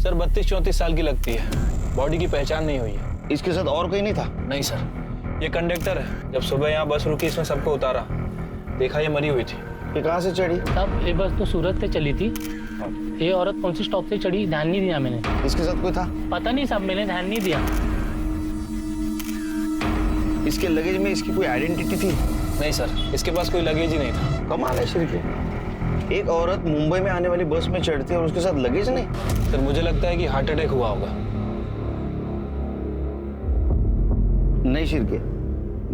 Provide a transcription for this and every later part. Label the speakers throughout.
Speaker 1: Sir 32-34 साल की लगती है, बॉडी की पहचान नहीं हुई है।
Speaker 2: इसके साथ और कोई नहीं था?
Speaker 1: नहीं सर, ये कंडक्टर है। जब सुबह यहाँ बस रुकी इसमें सबको उतारा, देखा ये मरी हुई थी।
Speaker 2: ये कहाँ से चढ़ी?
Speaker 3: साहब ये बस तो सूरत से चली थी। ये औरत कौन सी स्टॉप से चढ़ी ध्यान नहीं दिया मैंने।
Speaker 2: इसके साथ कोई था?
Speaker 3: पता नहीं साहब, मैंने ध्यान नहीं दिया।
Speaker 2: इसके लगेज में इसकी कोई आइडेंटिटी थी?
Speaker 1: नहीं सर, इसके पास कोई लगेज ही नहीं था।
Speaker 2: कमाल है शिरके, एक औरत मुंबई में आने वाली बस में चढ़ती है और उसके साथ लगेज नहीं?
Speaker 1: सर मुझे लगता है कि हार्ट अटैक हुआ होगा।
Speaker 2: नहीं शिरके,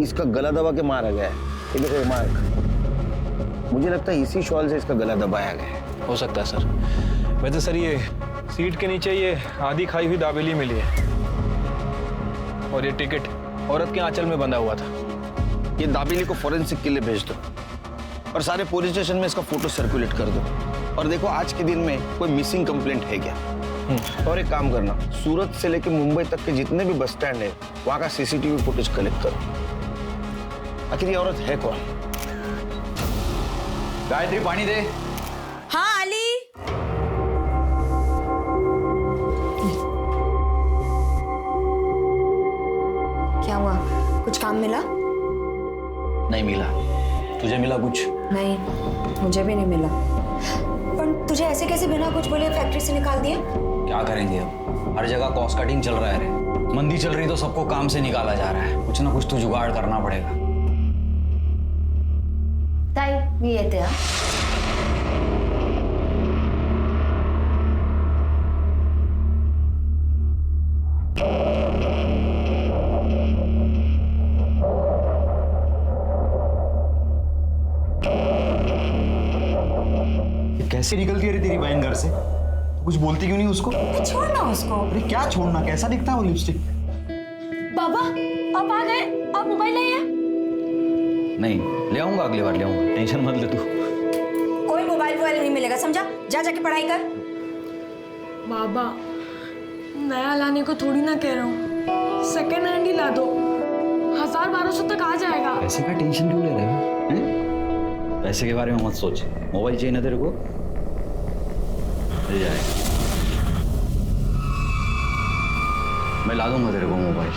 Speaker 2: इसका गला दबा के मारा गया है। ये देखो मार्क, मुझे लगता है इसी शॉल से इसका गला दबाया गया है।
Speaker 1: हो सकता है सर। वैसे सर ये सीट के नीचे ये आधी खाई हुई दाबेली मिली है और ये टिकट औरत के आंचल में बंधा हुआ था।
Speaker 2: ये दाबेली को फॉरेंसिक के लिए भेज दो और सारे पुलिस स्टेशन में इसका फोटो सर्कुलेट कर दो। और देखो आज के दिन में कोई मिसिंग कंप्लेंट है क्या। और एक काम करना, सूरत से लेकर मुंबई तक के जितने भी बस स्टैंड है वहां का सीसीटीवी फुटेज कलेक्ट करो। आखिर ये औरत है कौन?
Speaker 4: गायत्री पानी दे।
Speaker 5: हाँ अली। क्या हुआ, कुछ काम मिला?
Speaker 4: नहीं मिला। तुझे मिला कुछ?
Speaker 5: नहीं, मुझे भी नहीं मिला। पर तुझे ऐसे कैसे बिना कुछ बोले फैक्ट्री से निकाल दिए?
Speaker 4: क्या करेंगे अब, हर जगह कॉस्ट कटिंग चल रहा है रे। मंदी चल रही तो सबको काम से निकाला जा रहा है। कुछ ना कुछ तो जुगाड़ करना पड़ेगा।
Speaker 5: ताई मी येते हा।
Speaker 4: कैसे निकलती है रे तेरी बहन घर से? कुछ बोलती क्यों नहीं उसको?
Speaker 5: छोड़ना उसको।
Speaker 4: अरे क्या छोड़ना, कैसा दिखता है वो लिपस्टिक?
Speaker 5: बाबा आप आ गए, आप मोबाइल लाइए।
Speaker 4: नहीं ले आऊंगा, अगली बार ले आऊंगा, टेंशन मत ले तू।
Speaker 5: कोई मोबाइल नहीं मिलेगा, समझा? जा जाके पढ़ाई कर।
Speaker 6: बाबा नया लाने को थोड़ी ना कह रहा हूँ, सेकेंड हैंड ही ला दो, 1000-1200 तक आ जाएगा।
Speaker 4: पैसे का टेंशन क्यों ले रहे हो हैं? पैसे के बारे में मत सोच, मोबाइल चाहिए ना तेरे को, मिल जाएगा। मैं ला दूंगा तेरे को मोबाइल।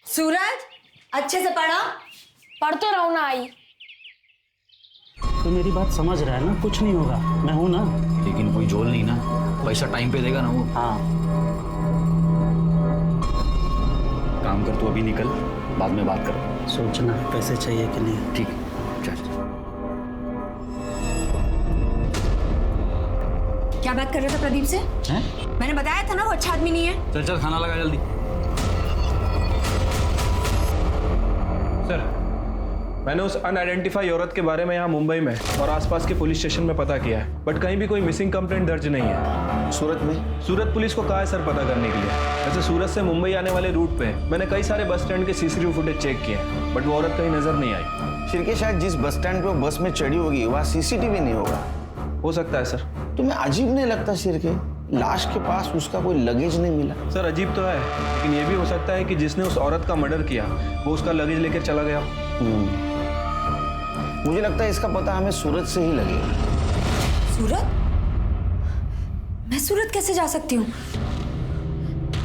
Speaker 5: सूरज अच्छे से पढ़ा।
Speaker 6: पढ़ तो रहो ना आई।
Speaker 3: तो मेरी बात समझ रहा है ना, कुछ नहीं होगा, मैं हूं ना।
Speaker 4: लेकिन कोई झोल नहीं ना, पैसा टाइम पे देगा ना वो।
Speaker 3: हाँ
Speaker 4: काम कर, तू अभी निकल, बाद में बात कर।
Speaker 3: सोचना पैसे चाहिए कि नहीं।
Speaker 4: ठीक, चल।
Speaker 5: क्या बात कर रहे थे प्रदीप से?
Speaker 4: हैं?
Speaker 5: मैंने बताया था ना वो अच्छा आदमी नहीं है।
Speaker 4: चल चल खाना लगा जल्दी।
Speaker 1: सर मैंने उस अनआइडेंटिफाई औरत के बारे में यहाँ मुंबई में और आसपास के पुलिस स्टेशन में पता किया है, बट कहीं भी कोई मिसिंग कंप्लेंट दर्ज नहीं है।
Speaker 2: सूरत में?
Speaker 1: सूरत पुलिस को कहा है सर पता करने के लिए। वैसे सूरत से मुंबई आने वाले रूट पे मैंने कई सारे बस स्टैंड के सीसीटीवी फुटेज चेक किए, बट वो औरत कहीं नजर नहीं आई।
Speaker 2: शिरके शायद जिस बस स्टैंड पे वो बस में चढ़ी होगी वहाँ सीसीटीवी नहीं होगा।
Speaker 1: हो सकता है सर।
Speaker 2: तुम्हें अजीब नहीं लगता शिरके, लाश के पास उसका कोई लगेज नहीं मिला?
Speaker 1: सर अजीब तो है, लेकिन ये भी हो सकता है कि जिसने उस औरत का मर्डर किया वो उसका लगेज लेकर चला गया।
Speaker 2: मुझे लगता है इसका पता हमें सूरत से ही लगेगा।
Speaker 5: सूरत? मैं सूरत कैसे जा सकती हूँ?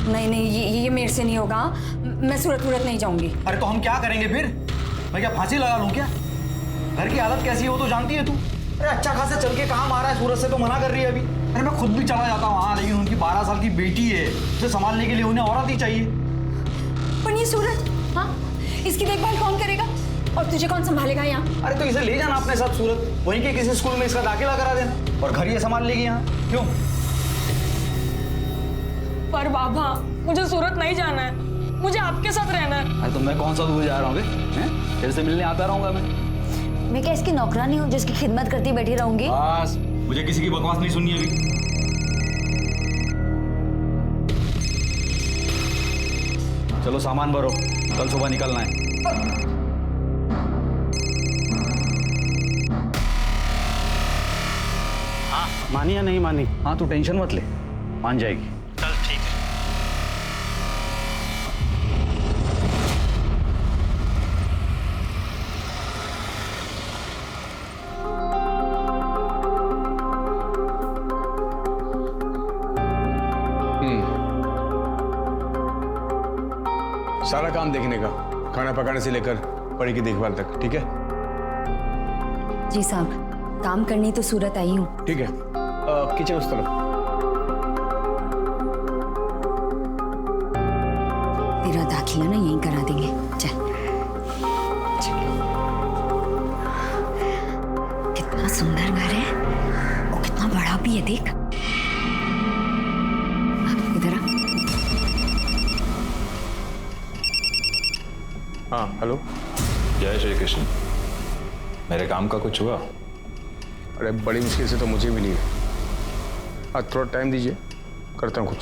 Speaker 5: नहीं नहीं, ये मेरे से नहीं होगा। मैं सूरत नहीं जाऊंगी।
Speaker 4: अरे तो हम क्या करेंगे फिर? मैं क्या फांसी लगा लूं क्या? घर की हालत कैसी है वो तो जानती है तू। अरे अच्छा खासा चल के काम आ रहा है, सूरत से तो मना कर रही है अभी। अरे मैं खुद भी चला जाता हूँ वहाँ, लेकिन उनकी 12 साल की बेटी है, उसे संभालने के लिए उन्हें औरत ही चाहिए।
Speaker 5: पर ये सूरत, हाँ, इसकी देखभाल कौन करेगा और तुझे कौन संभालेगा यहाँ?
Speaker 4: अरे तो इसे ले जाना अपने साथ सूरत, वहीं के किसी स्कूल में इसका दाखिला करा देना और घर ये संभाल लेगी यहाँ। क्यों?
Speaker 6: पर बाबा मुझे सूरत नहीं जाना है, मुझे आपके साथ रहना है।
Speaker 4: अरे तो मैं कौन सा दूर जा रहा हूँ बे? तेरे से मिलने आता रहूंगा
Speaker 5: मैं क्या इसकी नौकरानी हूँ जिसकी खिदमत करती बैठी रहूंगी?
Speaker 4: बस मुझे किसी की बकवास नहीं सुननी अभी। चलो सामान भरो, कल सुबह निकलना है।
Speaker 3: मानी या नहीं मानी?
Speaker 4: हाँ तू टेंशन मत ले, मान जाएगी।
Speaker 3: चल ठीक है।
Speaker 7: सारा काम देखने का, खाना पकाने से लेकर परी की देखभाल तक, ठीक है?
Speaker 5: जी साहब, काम करनी तो सूरत आई हूँ।
Speaker 7: ठीक है। किचन उस तरफ।
Speaker 5: तेरा दाखिला ना यहीं करा देंगे, चल। कितना सुंदर घर है और कितना बड़ा भी है, देख। इधर आ।
Speaker 7: हाँ, हेलो।
Speaker 1: जय श्री कृष्ण। मेरे काम का कुछ हुआ?
Speaker 7: अरे बड़ी मुश्किल से तो मुझे मिली है। आज थोड़ा टाइम दीजिए, करता हूँ कुछ।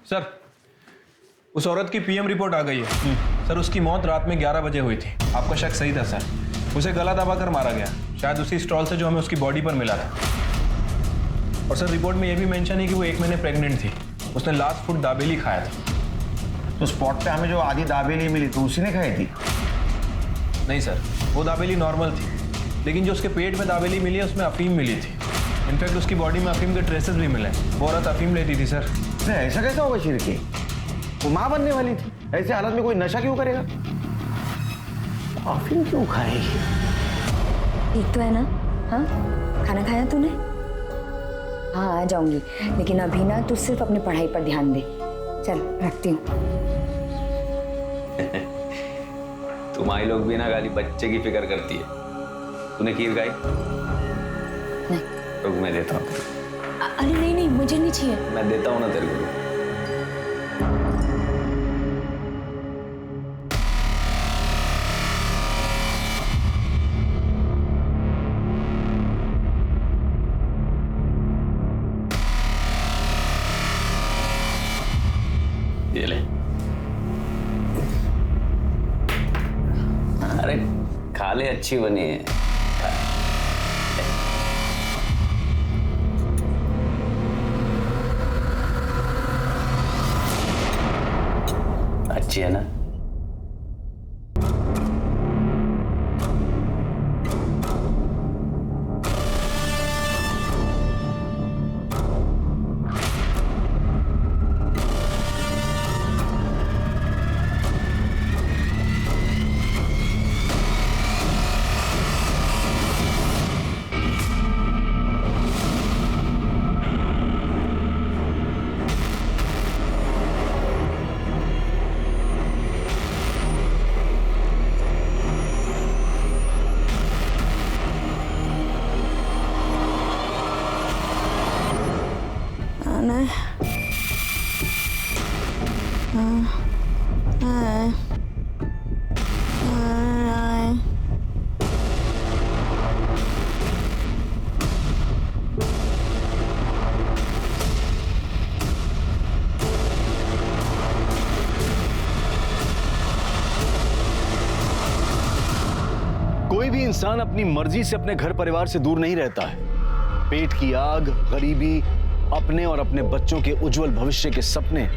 Speaker 1: सर, उस औरत की पीएम रिपोर्ट आ गई है। सर, उसकी मौत रात में 11 बजे हुई थी। आपका शक सही था सर। उसे गला दबाकर मारा गया, शायद उसी स्टॉल से जो हमें उसकी बॉडी पर मिला था। और सर, रिपोर्ट में यह भी मेंशन है कि वो 1 महीने प्रेग्नेंट थी। उसने लास्ट फूड दाबेली खाया था।
Speaker 2: तो स्पॉट पे हमें जो आधी दाबेली मिली तो उसी ने खाई थी?
Speaker 1: नहीं सर, वो दाबेली नॉर्मल थी, लेकिन जो उसके पेट में दाबेली मिली है उसमें अफीम मिली थी। इनफैक्ट उसकी बॉडी में अफीम के ट्रेसेस भी मिले। वो औरत अफीम लेती थी सर।
Speaker 2: ऐसा कैसा होगा शिरके? वो माँ बनने वाली थी, ऐसे हालत में कोई नशा क्यों करेगा? अफीम क्यों खाएगी?
Speaker 5: ठीक तो है ना? हाँ, खाना खाया तूने? हाँ, आ जाऊंगी, लेकिन अभी ना तू सिर्फ अपनी पढ़ाई पर ध्यान दे। चल, रखती हूँ।
Speaker 8: तुम्हारी लोग भी ना गाली बच्चे की फिक्र करती है। तूने खीर खाई?
Speaker 5: नहीं।
Speaker 8: रुक, मैं देता हूँ।
Speaker 5: अरे नहीं नहीं, मुझे नहीं चाहिए।
Speaker 8: मैं देता हूँ ना तेरे को। ये ले। अरे खा ले, अच्छी बनी है। अच्छी है ना?
Speaker 9: कोई भी इंसान अपनी मर्जी से अपने घर परिवार से दूर नहीं रहता है। पेट की आग, गरीबी, अपने और अपने बच्चों के उज्जवल भविष्य के सपने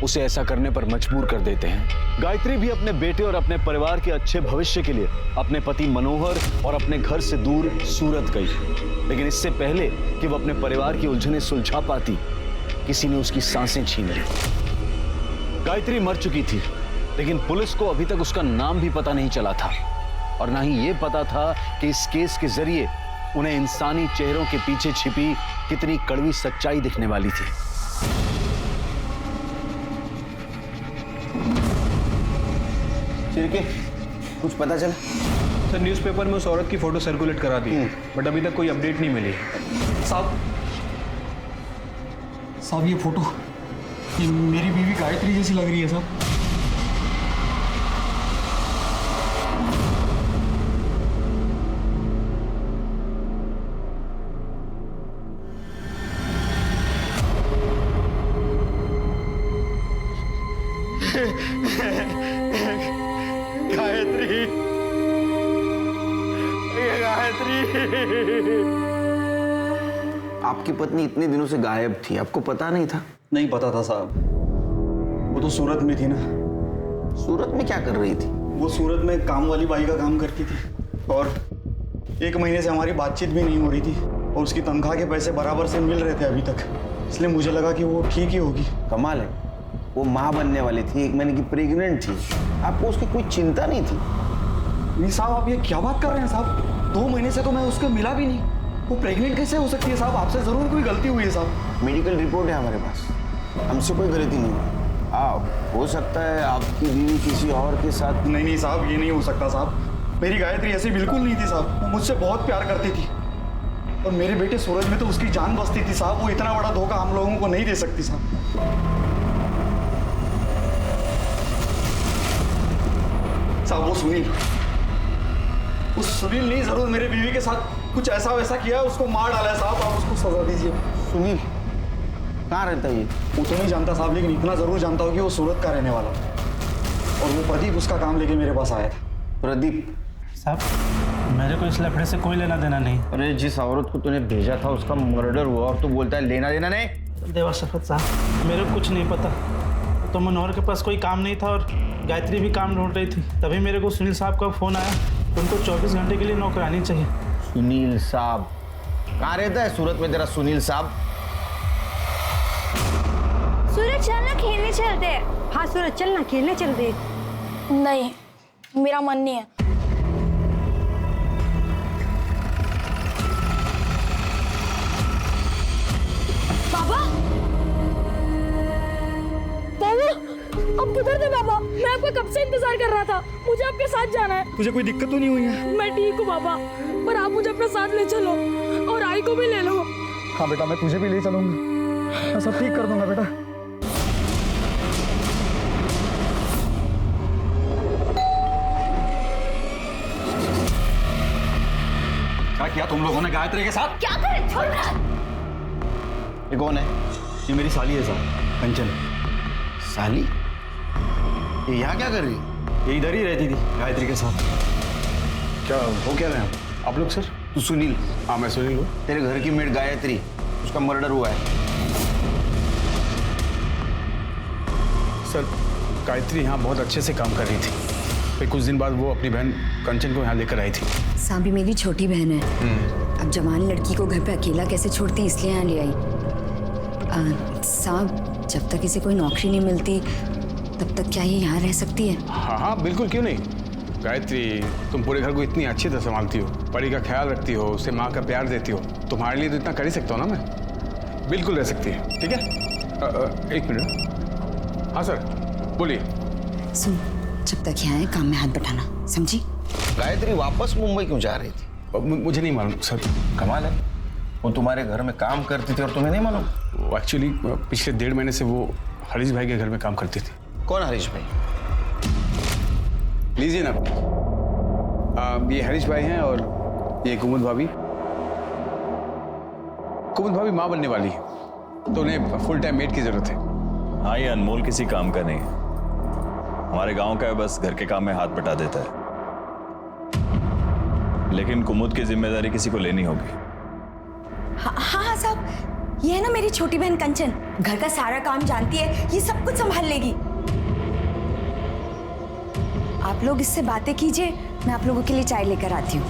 Speaker 9: उसे ऐसा करने पर मजबूर कर देते हैं। गायत्री भी अपने बेटे और अपने परिवार के अच्छे भविष्य के लिए अपने पति मनोहर और अपने घर से दूर सूरत गई, लेकिन इससे पहले कि वो अपने परिवार की उलझनें सुलझा पाती, किसी ने उसकी सांसें छीन ली। गायत्री मर चुकी थी, लेकिन पुलिस को अभी तक उसका नाम भी पता नहीं चला था और ना ही ये पता था कि इस केस के जरिए उन्हें इंसानी चेहरों के पीछे छिपी कितनी कड़वी सच्चाई दिखने वाली थी।
Speaker 2: शिरके, कुछ पता चला?
Speaker 1: सर, न्यूज़पेपर में उस औरत की फोटो सर्कुलेट करा दी, बट अभी तक कोई अपडेट नहीं मिली।
Speaker 4: साहब ये फोटो, ये मेरी बीवी गायत्री जैसी लग रही है साहब।
Speaker 9: गायत्री, गायत्री।
Speaker 2: आपकी पत्नी इतने दिनों से गायब थी, आपको पता नहीं था?
Speaker 4: नहीं पता था साहब। तो सूरत में थी ना।
Speaker 2: सूरत में क्या कर रही थी?
Speaker 4: वो सूरत में काम वाली बाई का काम करती थी और 1 महीने से हमारी बातचीत भी नहीं हो रही थी और उसकी तनख्वाह के पैसे बराबर से मिल रहे थे अभी तक, इसलिए मुझे लगा कि वो ठीक ही होगी।
Speaker 2: कमाल है, वो माँ बनने वाली थी, 1 महीने की प्रेग्नेंट थी, आपको उसकी कोई चिंता नहीं थी?
Speaker 4: नहीं साहब, आप ये क्या बात कर रहे हैं साहब? 2 महीने से तो मैं उसको मिला भी नहीं, वो प्रेग्नेंट कैसे हो सकती है साहब? आपसे जरूर कोई गलती हुई है साहब।
Speaker 2: मेडिकल रिपोर्ट है हमारे पास, हमसे कोई गलती नहीं हुई। हो सकता है आपकी बीवी किसी और के साथ।
Speaker 4: नहीं साहब, ये नहीं हो सकता साहब। मेरी गायत्री ऐसी बिल्कुल नहीं थी साहब, वो मुझसे बहुत प्यार करती थी और मेरे बेटे सूरज में तो उसकी जान बसती थी साहब। वो इतना बड़ा धोखा हम लोगों को नहीं दे सकती साहब। साहब वो सुनील नहीं जरूर मेरे बीवी के साथ कुछ ऐसा वैसा किया है, उसको मार डाला है साहब। आप उसको सजा दीजिए।
Speaker 2: सुनील कहाँ रहता है ये?
Speaker 4: वो तो नहीं जानता साहब, लेकिन इतना जरूर जानता हूँ कि वो सूरत का रहने वाला था और वो प्रदीप उसका काम लेके मेरे पास आया था।
Speaker 2: प्रदीप
Speaker 10: साहब, मेरे को इस लफड़े से कोई लेना देना नहीं।
Speaker 2: अरे जिस औरत को तूने भेजा था उसका मर्डर हुआ और तू बोलता है लेना देना नहीं?
Speaker 10: देवा शपथ साहब, मेरे को कुछ नहीं पता। तो मनोहर के पास कोई काम नहीं था और गायत्री भी काम ढूंढ रही थी, तभी मेरे को सुनील साहब का फोन आया। उनको 24 घंटे के लिए नौकरानी चाहिए।
Speaker 2: सुनील साहब कहाँ रहता है सूरत में तेरा सुनील साहब?
Speaker 11: सूरज चलना खेलने चलते हैं। हाँ सूरज चलना खेलने चलते हैं।
Speaker 6: नहीं, मेरा मन नहीं है। बाबा, अब किधर थे बाबा? मैं आपका कब से इंतजार कर रहा था। मुझे आपके साथ जाना है।
Speaker 4: तुझे कोई दिक्कत तो नहीं हुई है?
Speaker 6: मैं ठीक हूँ बाबा, पर आप मुझे अपने साथ ले चलो और आई को भी ले लो।
Speaker 4: हाँ बेटा, मैं तुझे भी ले चलूंगा, मैं सब ठीक कर दूंगा बेटा। क्या किया तुम लोगों ने गायत्री के साथ?
Speaker 11: क्या करें? छोड़ रहा।
Speaker 2: ये कौन है?
Speaker 4: ये मेरी साली है साहब, कंचन।
Speaker 2: साली? ये यहाँ क्या कर रही है?
Speaker 4: ये इधर ही रहती थी गायत्री के साथ।
Speaker 7: क्या हो क्या रहे हैं आप लोग? सर
Speaker 2: तू सुनील?
Speaker 7: हाँ मैं सुनील हूँ।
Speaker 2: तेरे घर की मेड गायत्री, उसका मर्डर हुआ है।
Speaker 7: सर गायत्री यहाँ बहुत अच्छे से काम कर रही थी, फिर कुछ दिन बाद वो अपनी बहन कंचन को यहाँ लेकर आई थी।
Speaker 5: सांबी मेरी छोटी बहन है, अब जवान लड़की को घर पे अकेला कैसे छोड़ती, इसलिए यहाँ ले आई। साहब, जब तक इसे कोई नौकरी नहीं मिलती तब तक क्या ये यहाँ रह सकती है?
Speaker 7: हाँ हाँ बिल्कुल, क्यों नहीं। गायत्री, तुम पूरे घर को इतनी अच्छी तरह संभालती हो, परी का ख्याल रखती हो, उसे माँ का प्यार देती हो, तुम्हारे लिए तो इतना कर ही सकता हूँ ना मैं। बिल्कुल रह सकती है, ठीक है। 1 मिनट। हाँ सर बोलिए।
Speaker 5: सुन, जब तक यहाँ है काम में हाथ बटाना, समझी?
Speaker 2: गायत्री वापस मुंबई क्यों जा रही थी?
Speaker 7: मुझे नहीं मालूम सर।
Speaker 2: कमाल है, वो तुम्हारे घर में काम करती थी और तुम्हें नहीं मालूम?
Speaker 7: एक्चुअली पिछले 1.5 महीने से वो हरीश भाई के घर में काम करती थी।
Speaker 2: कौन हरीश भाई?
Speaker 7: लीजिए ना, ये हरीश भाई हैं और ये कुमुद भाभी। कुमुद भाभी माँ बनने वाली है, तो उन्हें फुल टाइम मेड की जरूरत है।
Speaker 12: हाँ, ये अनमोल किसी काम का नहीं है, हमारे गांव का है, बस घर के काम में हाथ बटा देता है। लेकिन कुमुद की जिम्मेदारी किसी को लेनी होगी।
Speaker 5: हाँ साहब, ये है ना मेरी छोटी बहन कंचन, घर का सारा काम जानती है, ये सब कुछ संभाल लेगी। आप लोग इससे बातें कीजिए, मैं आप लोगों के लिए चाय लेकर आती हूँ।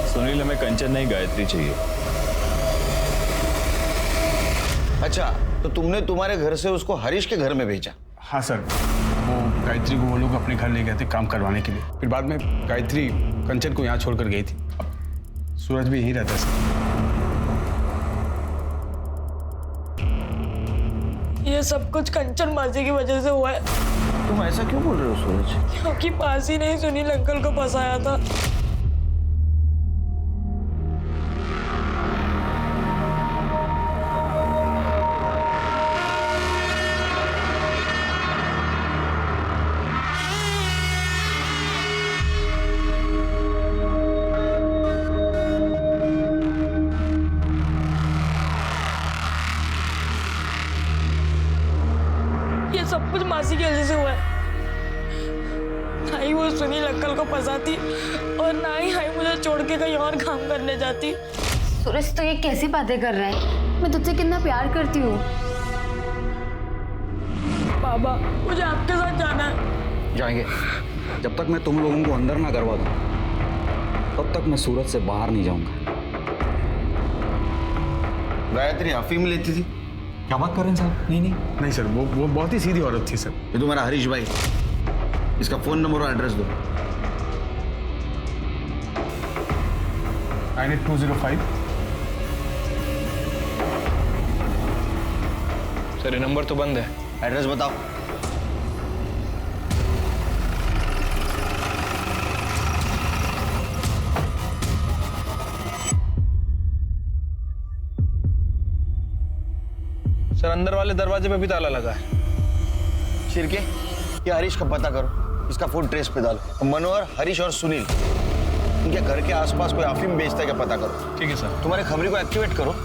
Speaker 12: सुनील, हमें कंचन नहीं गायत्री चाहिए।
Speaker 2: अच्छा, तो तुमने तुम्हारे घर से उसको हरीश के घर में भेजा?
Speaker 7: हाँ सर, वो गायत्री को वो लोग अपने घर ले गए थे काम करवाने के लिए, फिर बाद में गायत्री कंचन को यहाँ छोड़कर गई थी। अब सूरज भी यहीं रहता है सर।
Speaker 6: ये सब कुछ कंचन मासी की वजह से हुआ है।
Speaker 2: तुम ऐसा क्यों बोल रहे हो सूरज?
Speaker 6: क्योंकि मासी ने ही सुनील अंकल को फंसाया था। ये सब कुछ मासी की वजह से हुआ है। सुनील अंकल को फंसाती और ना ही हाई मुझे छोड़ के कहीं और काम करने जाती।
Speaker 5: सूरज तो ये कैसी बातें कर रहा है? मैं तुझसे कितना प्यार करती हूँ।
Speaker 6: बाबा मुझे आपके साथ जाना है।
Speaker 4: जाएंगे। जब तक मैं तुम लोगों को अंदर ना करवा दूं, तब तक मैं सूरत से बाहर नहीं जाऊंगा।
Speaker 2: गायत्री अफीम लेती थी?
Speaker 4: क्या बात कर रहे हैं साहब? नहीं नहीं
Speaker 7: नहीं सर, वो बहुत ही सीधी औरत थी सर।
Speaker 2: ये तुम्हारा हरीश भाई, इसका फोन नंबर और एड्रेस दो।
Speaker 7: 98205।
Speaker 1: सर ये नंबर तो बंद है।
Speaker 2: एड्रेस बताओ।
Speaker 1: सर अंदर वाले दरवाजे पे भी ताला लगा है।
Speaker 2: शिरके, ये हरीश का पता करो, इसका फोन ट्रेस पे डालो। मनोहर, हरीश और सुनील, इनके घर के आसपास कोई अफीम बेचता है क्या पता करो।
Speaker 1: ठीक है सर।
Speaker 2: तुम्हारे खबरी को एक्टिवेट करो।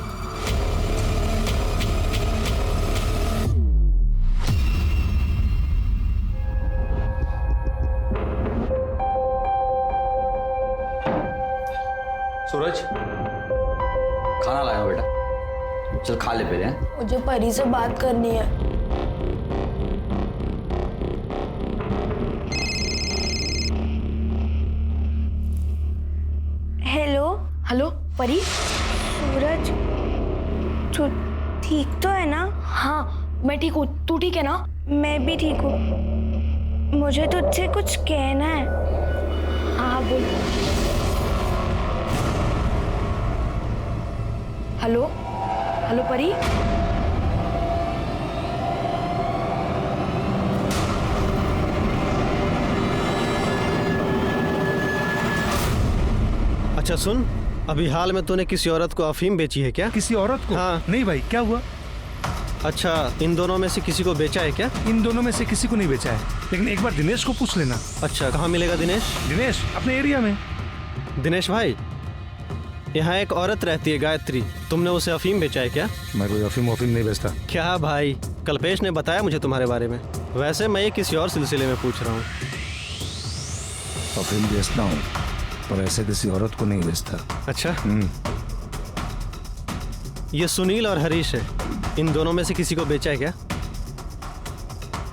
Speaker 4: सूरज, खाना लाया बेटा, चल खा ले पहले।
Speaker 6: मुझे परी से बात करनी है।
Speaker 11: हेलो।
Speaker 6: हेलो परी।
Speaker 11: सूरज, तू ठीक तो है ना?
Speaker 6: हाँ मैं ठीक हूँ, तू ठीक है ना?
Speaker 11: मैं भी ठीक हूँ। मुझे तुझसे कुछ कहना है।
Speaker 6: हाँ बोल। हेलो हेलो परी।
Speaker 13: अच्छा सुन, अभी हाल में तूने किसी औरत को अफीम बेची है क्या?
Speaker 14: किसी औरत को?
Speaker 13: हाँ।
Speaker 14: नहीं भाई, क्या हुआ?
Speaker 13: अच्छा, इन दोनों में से किसी को बेचा है क्या?
Speaker 14: इन दोनों में से किसी को नहीं बेचा है, लेकिन एक बार दिनेश को पूछ लेना।
Speaker 13: अच्छा, कहाँ मिलेगा दिनेश?
Speaker 14: दिनेश अपने एरिया में।
Speaker 13: दिनेश भाई, यहाँ एक औरत रहती है गायत्री, तुमने उसे अफीम बेचा है क्या?
Speaker 14: मैं कोई अफीम नहीं बेचता।
Speaker 13: क्या भाई, कल्पेश ने बताया मुझे तुम्हारे बारे में। वैसे मैं ये किसी और सिलसिले में पूछ रहा हूँ।
Speaker 14: अफीम बेचता हूँ, पर ऐसे किसी औरत को नहीं बेचता।
Speaker 13: अच्छा। ये सुनील और हरीश है, इन दोनों में से किसी को बेचा है क्या?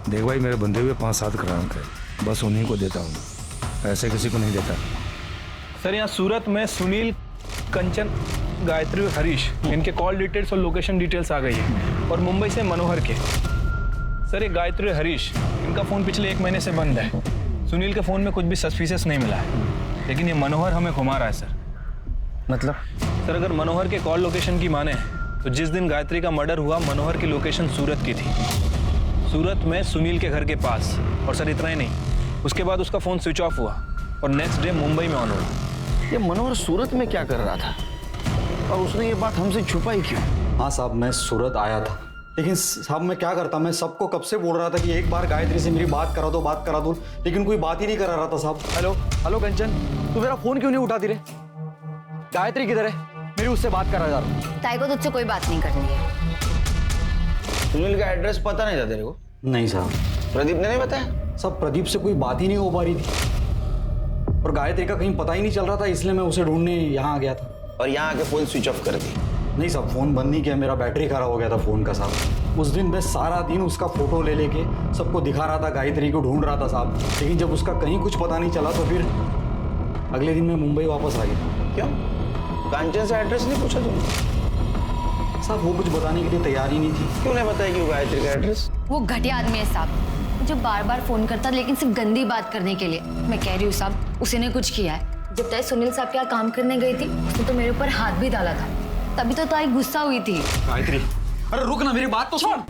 Speaker 14: देख भाई, मेरे बंधे हुए 5-7 ग्राहक है, बस उन्हीं को देता हूँ, ऐसे किसी को नहीं देता।
Speaker 1: सर यहाँ सूरत में सुनील, कंचन, गायत्री और हरीश, इनके कॉल डिटेल्स और लोकेशन डिटेल्स आ गई है। और मुंबई से मनोहर के। सर ये गायत्री और हरीश, इनका फ़ोन पिछले 1 महीने से बंद है। सुनील के फ़ोन में कुछ भी सस्पिशियस नहीं मिला है, लेकिन ये मनोहर हमें घुमा रहा है सर।
Speaker 2: मतलब?
Speaker 1: सर अगर मनोहर के कॉल लोकेशन की माने तो जिस दिन गायत्री का मर्डर हुआ, मनोहर की लोकेशन सूरत की थी, सूरत में सुनील के घर के पास। और सर इतना ही नहीं, उसके बाद उसका फ़ोन स्विच ऑफ हुआ और नेक्स्ट डे मुंबई में ऑन हुआ।
Speaker 2: ये मनोहर सूरत में क्या कर रहा था और उसने ये बात हमसे छुपाई क्यों?
Speaker 4: हाँ साहब, मैं सूरत आया था, लेकिन साहब मैं क्या करता, मैं सबको कब से बोल रहा था कि एक बार गायत्री से मेरी बात करा दो, लेकिन कोई बात ही नहीं करा रहा था साहब। हेलो हेलो कंचन, तू मेरा फोन क्यों नहीं उठाती रे? गायत्री किधर है? मेरी उससे बात करा जा रहा।
Speaker 5: ताई को तुझसे कोई बात नहीं करनी है।
Speaker 2: सुनील का एड्रेस पता नहीं था तेरे को?
Speaker 4: नहीं साहब।
Speaker 2: प्रदीप ने नहीं बताया?
Speaker 4: सब प्रदीप से कोई बात ही नहीं हो पा रही थी, और गायत्री का कहीं पता ही नहीं चल रहा था, इसलिए मैं उसे ढूंढने यहाँ आ गया था।
Speaker 2: और यहाँ आके फोन स्विच ऑफ कर दी?
Speaker 4: नहीं साहब, फोन बंद नहीं किया, मेरा बैटरी खराब हो गया था फोन का साहब। उस दिन मैं सारा दिन उसका फोटो ले लेके सबको दिखा रहा था, गायत्री को ढूंढ रहा था साहब, लेकिन जब उसका कहीं कुछ पता नहीं चला तो फिर अगले दिन मैं मुंबई वापस आ गया।
Speaker 2: क्यों? कांचन से एड्रेस नहीं पूछा तुमने?
Speaker 4: साहब वो कुछ बताने के लिए तैयार ही नहीं थी।
Speaker 2: क्यों नहीं बताया कि गायत्री का एड्रेस?
Speaker 5: वो घटिया आदमी है साहब, मुझे बार बार फोन करता, लेकिन सिर्फ गंदी बात करने के लिए। मैं कह रही हूँ साहब, उसने कुछ किया है। जब ताई सुनील साहब के यहाँ काम करने गई थी, उसने तो मेरे ऊपर हाथ भी डाला था, तभी तो ताई गुस्सा हुई थी।
Speaker 4: गायत्री, अरे रुक ना, मेरी बात तो सुन।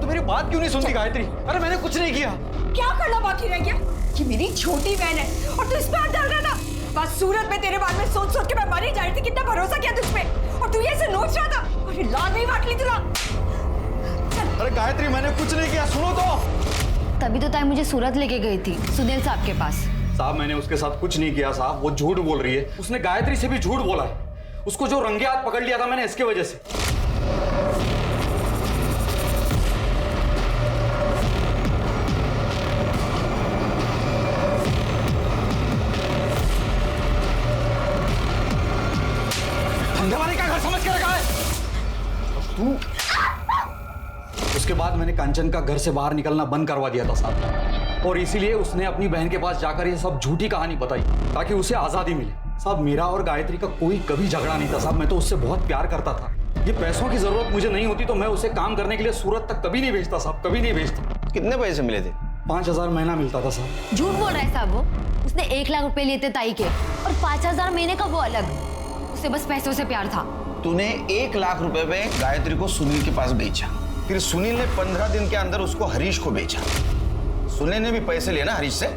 Speaker 4: तो मेरी बात क्यों नहीं सुनती गायत्री? अरे मैंने कुछ नहीं किया।
Speaker 15: क्या करना बाकी रह गया? ये मेरी छोटी बहन है और तू इस पे हाथ डाल रहा था। बस सूरत में तेरे बारे में सोच सोच के मैं मर ही जा रही थी। कितना भरोसा किया तुझ पे, और तू ये ऐसे नोच रहा था, और ये लाल नहीं बांट ली तुला।
Speaker 4: अरे गायत्री, मैंने कुछ नहीं किया, सुनो तो।
Speaker 5: तभी तो ताई मुझे सूरत लेके गई थी, सुनील साहब के पास।
Speaker 4: साहब मैंने उसके साथ कुछ नहीं किया साहब, वो झूठ बोल रही है। उसने गायत्री से भी झूठ बोला है। उसको जो रंगे हाथ पकड़ लिया था मैंने, इसके वजह से। धंधे वाले का घर समझ के रखा है तू। उसके बाद मैंने कांचन का घर से बाहर निकलना बंद करवा दिया था साहब, और इसीलिए उसने अपनी बहन के पास जाकर ये सब झूठी कहानी बताई ताकि उसे आजादी मिले। साहब मेरा और गायत्री का कोई कभी झगड़ा नहीं था साहब, मैं तो उससे बहुत प्यार करता था। ये पैसों की जरूरत मुझे नहीं होती तो मैं उसे काम करने के लिए सूरत तक कभी नहीं भेजता साहब, कभी नहीं भेजता।
Speaker 2: कितने पैसे मिले थे?
Speaker 4: 5,000 महीना मिलता था साहब।
Speaker 16: झूठ बोल रहा है साहब, वो उसने 1 लाख रुपए लिए थे ताई के, और 5,000 महीने का वो अलग। उसे बस पैसों से प्यार था।
Speaker 2: तूने 1 लाख रुपए में गायत्री को सुनील के पास बेचा, फिर सुनील ने 15 दिन के अंदर उसको हरीश को बेचा। सुनील ने भी पैसे लिए ना हरीश से?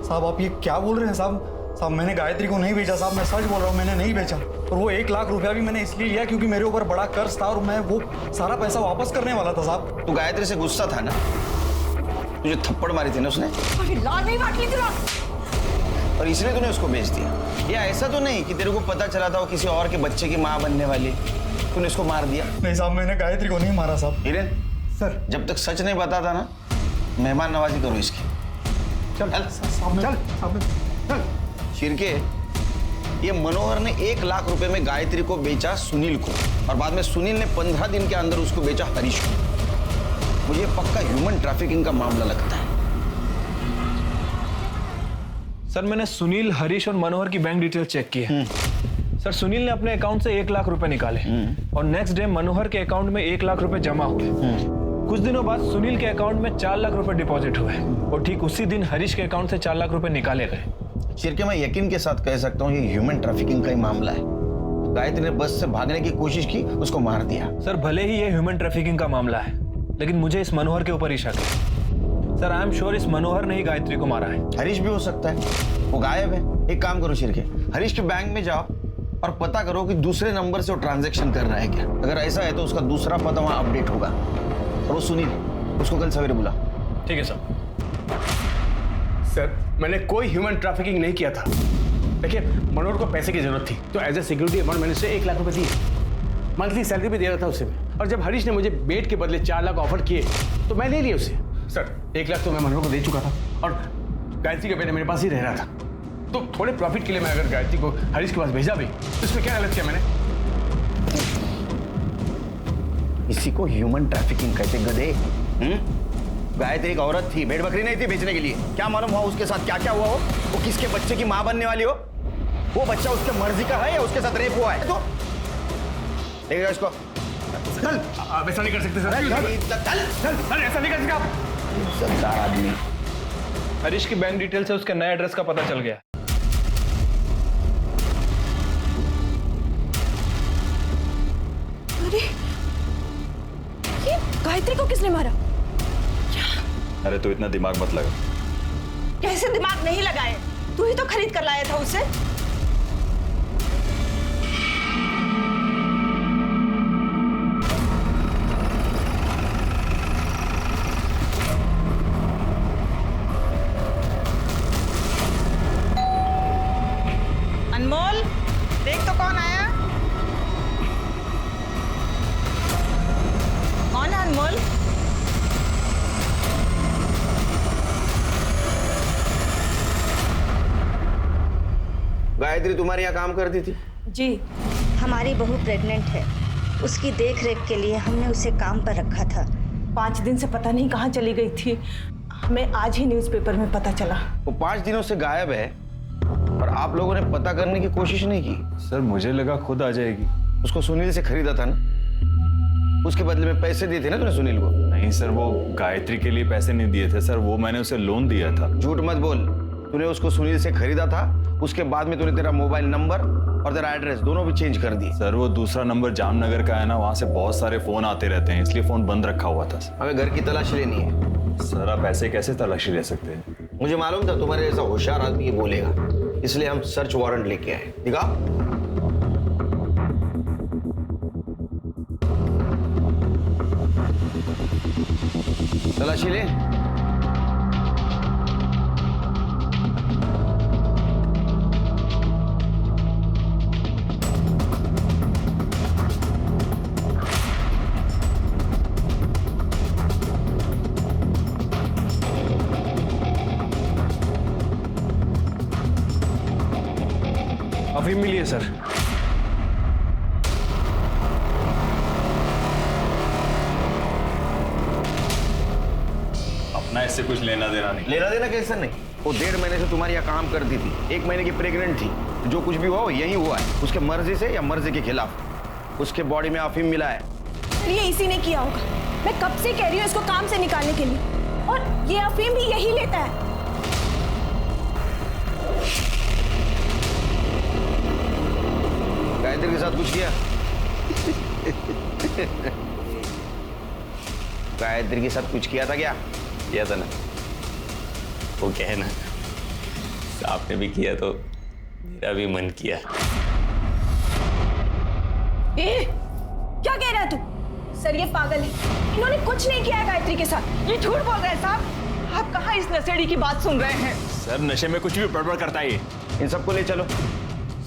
Speaker 4: साहब आप ये क्या बोल रहे हैं साहब? साहब मैंने गायत्री को नहीं बेचा साहब, मैं सच बोल रहा हूँ, मैंने नहीं बेचा। और वो 1 लाख रुपया भी मैंने इसलिए लिया क्योंकि मेरे ऊपर बड़ा कर्ज था और मैं वो सारा पैसा वापस करने वाला था साहब।
Speaker 2: तू गायत्री से गुस्सा था ना? तुझे थप्पड़ मारी थी ना उसने?
Speaker 15: अरे लाल नहीं बांट ली तेरा।
Speaker 2: और इसलिए तूने उसको बेच दिया? या ऐसा तो नहीं कि तेरे को पता चला था वो किसी और के बच्चे की माँ बनने वाली, तूने उसको मार दिया?
Speaker 4: नहीं साहब मैंने गायत्री को नहीं मारा साहब।
Speaker 2: हिरेन
Speaker 4: सर
Speaker 2: जब तक सच नहीं बताता ना, मेहमान नवाजी करो इसकी।
Speaker 4: चल
Speaker 2: चल शिरके, ये मनोहर ने 1 लाख रुपए में गायत्री को बेचा सुनील को, और बाद में सुनील ने 15 दिन के अंदर उसको बेचा हरीश को। मुझे पक्का ह्यूमन ट्रैफिकिंग का मामला लगता है।
Speaker 1: सर मैंने सुनील, हरीश और मनोहर की बैंक डिटेल चेक की है। सर सुनील ने अपने अकाउंट से 1 लाख रुपए निकाले और नेक्स्ट डे मनोहर के अकाउंट में 1 लाख रुपए जमा हुए। कुछ दिनों बाद सुनील के अकाउंट में 4 लाख रुपए डिपॉजिट हुए और ठीक उसी दिन हरीश के अकाउंट से 4 लाख रुपए निकाले गए।
Speaker 2: शिरके मैं यकीन के साथ कह सकता हूँ ये ह्यूमन ट्रैफिकिंग का ही मामला है। गायत्री ने बस से भागने की कोशिश की, उसको मार दिया।
Speaker 1: सर भले ही ये ह्यूमन ट्रैफिकिंग का मामला है, लेकिन मुझे इस मनोहर के ऊपर ही शक है। सर आई एम श्योर इस मनोहर ने ही गायत्री को मारा है।
Speaker 2: हरीश भी हो सकता है, वो गायब है। एक काम करो शिरके, हरीश के बैंक में जाओ और पता करो कि दूसरे नंबर से वो ट्रांजैक्शन कर रहा है क्या। अगर ऐसा है तो उसका दूसरा पता वहां अपडेट होगा। और वो सुनील, उसको कल सवेरे बुला।
Speaker 1: ठीक है सर।
Speaker 7: सर मैंने कोई ह्यूमन ट्रैफिकिंग नहीं किया था। देखिए मनोहर को पैसे की जरूरत थी तो एज ए सिक्योरिटी अमाउंट मैंने उसे 1 लाख रुपए दिए। मंथली सैलरी भी दे रहा था उसे। और जब हरीश ने मुझे बेट के बदले 4 लाख ऑफर किए तो मैं ले लिया उसे। सर 1 लाख तो मैं मनोहर को दे चुका था और गायत्री का बेटा मेरे पास ही रह रहा था, तो थोड़े प्रॉफिट के लिए मैं अगर गायत्री को हरीश के पास भेजा भी तो इसमें क्या गलत किया मैंने?
Speaker 2: इसी को ह्यूमन ट्रैफिकिंग कहते गधे। गायत्री एक औरत थी, भेड़ बकरी नहीं थी बेचने के लिए। क्या मालूम हुआ उसके साथ क्या क्या हुआ हो, वो किसके बच्चे की मां बनने वाली हो। वो बच्चा उसके मर्जी का है या उसके साथ रेप हुआ है? तो देखेगा इसको। चल
Speaker 7: आप ऐसा नहीं कर सकते सर। चल ऐसा नहीं कर सकते आप।
Speaker 2: सरदार आदमी।
Speaker 1: हरीश की बैंक डिटेल से उसके नए एड्रेस का पता चल गया।
Speaker 15: अरे ये गायत्री को किसने मारा?
Speaker 12: अरे तू इतना दिमाग मत लगा।
Speaker 15: कैसे दिमाग नहीं लगाए? तू ही तो खरीद कर लाया था उसे।
Speaker 17: अनमोल देख तो कौन आया। कौन है अनमोल?
Speaker 2: गायत्री तुम्हारे यहाँ काम करती थी?
Speaker 11: जी, हमारी बहू प्रेग्नेंट है, उसकी देख रेख के लिए हमने उसे काम पर रखा था।
Speaker 17: 5 दिन से पता नहीं कहाँ चली गई थी, हमें आज ही न्यूज़पेपर में पता चला।
Speaker 2: वो 5 दिनों से गायब है और आप लोगों ने पता करने की कोशिश नहीं की?
Speaker 12: सर मुझे लगा खुद आ जाएगी।
Speaker 2: उसको सुनील से खरीदा था ना, उसके बदले में पैसे दिए थे ना तूने सुनील को?
Speaker 12: नहीं सर, वो गायत्री के लिए पैसे नहीं दिए थे सर, वो मैंने उसे लोन दिया था।
Speaker 2: झूठ मत बोल, तूने उसको सुनील से खरीदा था, उसके बाद में तूने तेरा मोबाइल नंबर और तेरा एड्रेस दोनों भी चेंज कर दिए।
Speaker 12: सर वो दूसरा नंबर जामनगर का है ना, वहाँ से बहुत सारे फोन आते रहते हैं, इसलिए फोन बंद रखा हुआ था।
Speaker 2: हमें घर की तलाशी लेनी है।
Speaker 12: सर आप ऐसे कैसे तलाशी ले सकते हैं?
Speaker 2: मुझे मालूम था तुम्हारे जैसा होशियार आदमी ये बोलेगा, इसलिए हम सर्च वारंट लेके आए। दिखा। तलाशी ले।
Speaker 1: अभी मिलिए सर।
Speaker 12: इससे कुछ लेना देना नहीं।
Speaker 2: लेना देना कैसे नहीं? वो 1.5 महीने से तुम्हारी यहाँ काम करती थी, 1 महीने की प्रेग्नेंट थी। जो कुछ भी हुआ वो यही हुआ है, उसके मर्जी से या मर्जी के खिलाफ। उसके बॉडी में अफीम मिला है।
Speaker 17: ये इसी ने किया होगा। मैं कब से कह रही हूँ इसको काम से निकालने के लिए, और ये अफीम भी यही लेता है।
Speaker 2: गायत्री के साथ कुछ किया? गायत्री के साथ कुछ किया था क्या?
Speaker 8: किया था ना, वो क्या है ना, आपने भी किया तो मेरा भी मन किया।
Speaker 17: क्या कह रहा है तू? सर ये पागल है, इन्होंने कुछ नहीं किया है गायत्री के साथ। ये झूठ बोल रहे हैं साहब। आप कहाँ इस नशेड़ी की बात सुन रहे हैं?
Speaker 12: सर नशे में कुछ भी बड़बड़ करता है ये।
Speaker 2: इन सबको ले चलो,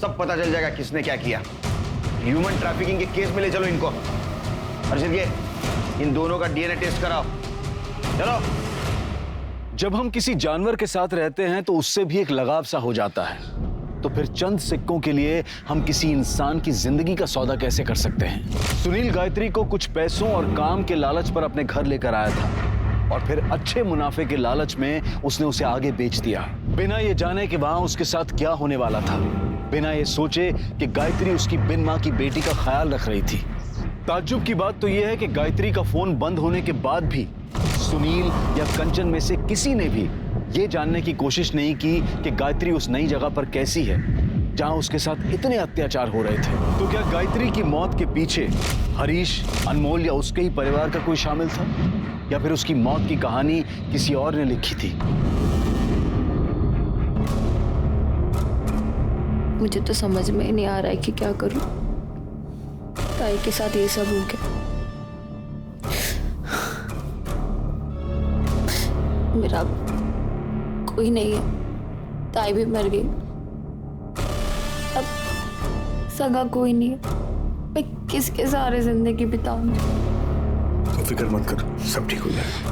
Speaker 2: सब पता चल जाएगा किसने क्या किया। ह्यूमन ट्रैफिकिंग के केस में ले चलो इनको। अर्षित के इन दोनों का डीएनए टेस्ट कराओ। चलो।
Speaker 9: जब हम किसी जानवर के साथ रहते हैं तो उससे भी एक लगाव सा हो जाता है, तो फिर चंद सिक्कों के लिए हम किसी इंसान की जिंदगी का सौदा कैसे कर सकते हैं? सुनील गायत्री को कुछ पैसों और काम के लालच पर अपने घर लेकर आया था, और फिर अच्छे मुनाफे के लालच में उसने उसे आगे बेच दिया, बिना ये जाने कि वहां उसके साथ क्या होने वाला था, बिना ये सोचे कि गायत्री उसकी बिन मां की बेटी का ख्याल रख रही थी। ताज्जुब की बात तो यह है कि गायत्री का फोन बंद होने के बाद भी सुनील या कंचन में से किसी ने भी ये जानने की कोशिश नहीं की कि गायत्री उस नई जगह पर कैसी है जहां उसके साथ इतने अत्याचार हो रहे थे। तो क्या गायत्री की मौत के पीछे हरीश, अनमोल या उसके ही परिवार का कोई शामिल था, या फिर उसकी मौत की कहानी किसी और ने लिखी थी?
Speaker 18: मुझे तो समझ में ही नहीं आ रहा है कि क्या करूं। ताई के साथ ये सब हो गया। मेरा कोई नहीं है, ताई भी मर गई, अब सगा कोई नहीं है। मैं किसके सहारे जिंदगी बिताऊंगी?
Speaker 7: तो फिक्र मत कर, सब ठीक हो जाएगा।